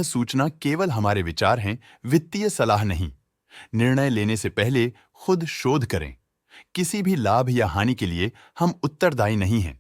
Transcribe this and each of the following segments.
सूचना केवल हमारे विचार हैं, वित्तीय सलाह नहीं। निर्णय लेने से पहले खुद शोध करें। किसी भी लाभ या हानि के लिए हम उत्तरदायी नहीं हैं।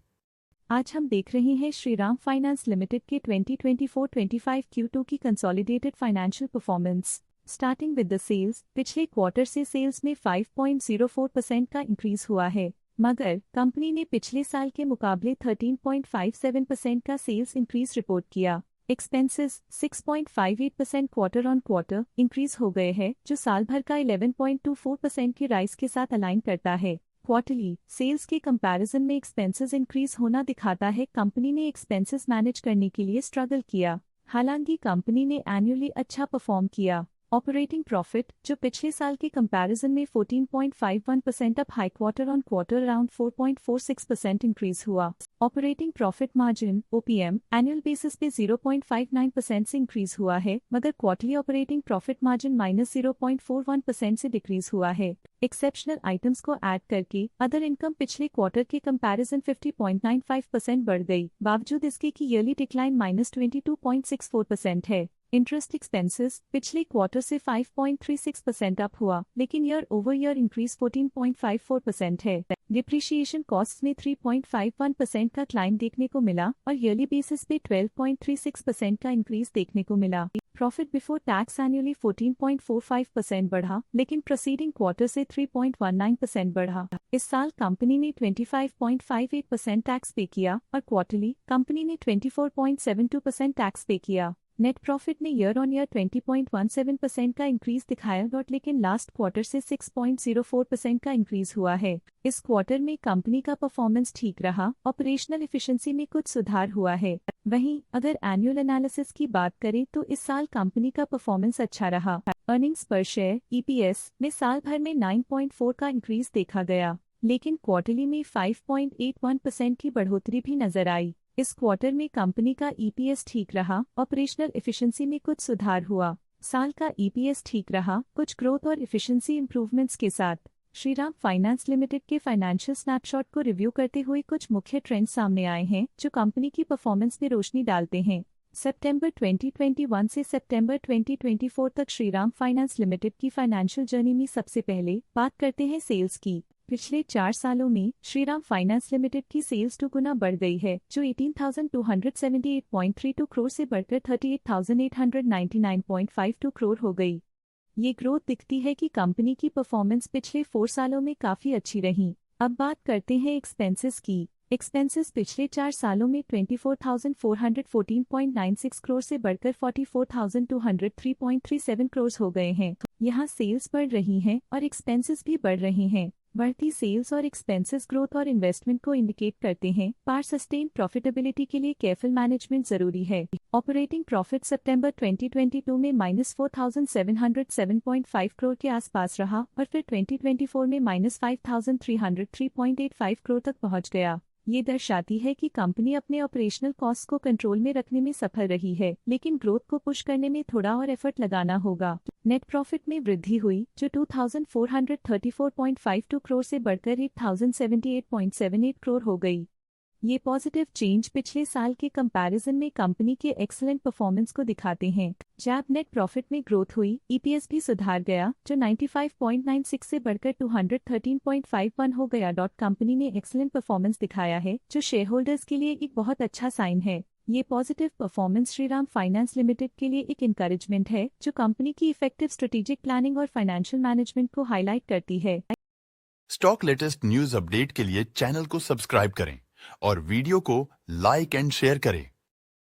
आज हम देख रहे हैं श्रीराम फाइनेंस लिमिटेड के 2024-25 Q2 की consolidated financial performance. Starting with the sales, पिछले क्वार्टर से सेल्स में 5.04% का इंक्रीज हुआ है, मगर कंपनी ने पिछले साल के मुकाबले 13.57% का सेल्स इंक्रीज रिपोर्ट किया। Expenses 6.58% quarter on quarter increase हो गए हैं, जो साल भर का 11.24% की राइज के साथ अलाइन करता है। क्वार्टरली सेल्स के कंपैरिजन में एक्सपेंसेस इंक्रीज होना दिखाता है कंपनी ने एक्सपेंसेस मैनेज करने के लिए स्ट्रगल किया। हालांकि कंपनी ने एनुअली अच्छा परफॉर्म किया। ऑपरेटिंग प्रॉफिट, जो पिछले साल के कंपैरिजन में 14.51% up high quarter on quarter around 4.46% increase हुआ। Operating profit margin OPM annual basis पे 0.59% से इंक्रीज हुआ है, मगर क्वार्टरली ऑपरेटिंग प्रॉफिट मार्जिन -0.41% से डिक्रीज हुआ है। एक्सेप्शनल आइटम्स को ऐड करके अदर इनकम पिछले क्वार्टर के कंपैरिजन 50.95% बढ़ गई, बावजूद इसके कि ईयरली डिक्लाइन -22.64% है। इंटरेस्ट एक्सपेंसेस पिछले क्वार्टर से 5.36% अप हुआ, लेकिन ईयर ओवर ईयर इंक्रीज 14.54% है। डिप्रिशिएशन कॉस्ट में 3.51% का क्लाइम देखने को मिला और ईयरली बेसिस पे 12.36% का इंक्रीज देखने को मिला। प्रॉफिट बिफोर टैक्स एनुअली 14.45% बढ़ा, लेकिन प्रोसीडिंग क्वार्टर से 3.19% बढ़ा। इस साल कंपनी ने 25.58% टैक्स पे किया और क्वार्टरली कंपनी ने 24.72% टैक्स पे किया। नेट प्रॉफिट ने ईयर ऑन ईयर 20.17% का इंक्रीज दिखाया, लेकिन लास्ट क्वार्टर से 6.04% का इंक्रीज हुआ है। इस क्वार्टर में कंपनी का परफॉर्मेंस ठीक रहा, ऑपरेशनल एफिशिएंसी में कुछ सुधार हुआ है। वहीं अगर एनुअल एनालिसिस की बात करें तो इस साल कंपनी का परफॉर्मेंस अच्छा रहा। अर्निंग्स पर शेयर EPS में साल भर में 9.4 का इंक्रीज देखा गया, लेकिन क्वार्टरली में 5.81% की बढ़ोतरी भी नजर आई। इस क्वार्टर में कंपनी का EPS ठीक रहा, ऑपरेशनल एफिशिएंसी में कुछ सुधार हुआ। साल का EPS ठीक रहा, कुछ ग्रोथ और एफिशिएंसी इंप्रूवमेंट्स के साथ। श्रीराम फाइनेंस लिमिटेड के फाइनेंशियल स्नैपशॉट को रिव्यू करते हुए कुछ मुख्य ट्रेंड्स सामने आए हैं, जो कंपनी की परफॉर्मेंस में रोशनी डालते हैं। सितंबर 2021 से सितंबर 2024 तक श्रीराम फाइनेंस लिमिटेड की फाइनेंशियल जर्नी में सबसे पहले बात करते हैं सेल्स की। पिछले 4 सालों में श्रीराम फाइनेंस लिमिटेड की सेल्स 2 गुना बढ़ गई है, जो 18,278.32 करोड़ से बढ़कर 38,899.52 करोड़ हो गई। ये ग्रोथ दिखती है कि कंपनी की परफॉर्मेंस पिछले 4 सालों में काफी अच्छी रही। अब बात करते हैं एक्सपेंसेस की। एक्सपेंसेस पिछले 4 सालों में 24,414.96 करोड़ से बढ़कर 44,203.37 करोड़ हो गए हैं। यहाँ सेल्स बढ़ रही हैं और एक्सपेंसेस भी बढ़ रहे हैं। बढ़ती सेल्स और एक्सपेंसेस ग्रोथ और इन्वेस्टमेंट को इंडिकेट करते हैं, पर सस्टेन प्रॉफिटेबिलिटी के लिए केयरफुल मैनेजमेंट जरूरी है। ऑपरेटिंग प्रॉफिट सितंबर 2022 में -4,707.5 करोड़ के आसपास रहा और फिर 2024 में -5,303.85 करोड़ तक पहुंच गया। ये दर्शाती है कि कंपनी अपने ऑपरेशनल कॉस्ट को कंट्रोल में रखने में सफल रही है, लेकिन ग्रोथ को पुश करने में थोड़ा और एफर्ट लगाना होगा। नेट प्रॉफिट में वृद्धि हुई, जो 2,434.52 करोड़ से बढ़कर 8,078.78 करोड़ हो गई। ये पॉजिटिव चेंज पिछले साल के कंपैरिजन में कंपनी के एक्सीलेंट परफॉर्मेंस को दिखाते हैं। जब नेट प्रॉफिट में ग्रोथ हुई, EPS भी सुधार गया, जो 95.96 से बढ़कर 213.51 हो गया। कंपनी ने एक्सीलेंट परफॉर्मेंस दिखाया है, जो शेयरहोल्डर्स के लिए एक बहुत अच्छा साइन है। ये positive performance Shriram finance limited के लिए एक इंकरेजमेंट है, जो कंपनी की इफेक्टिव स्ट्रेटेजिक प्लानिंग और फाइनेंशियल मैनेजमेंट को हाईलाइट करती है। स्टॉक लेटेस्ट न्यूज अपडेट के लिए चैनल को सब्सक्राइब करें और वीडियो को लाइक एंड शेयर करें।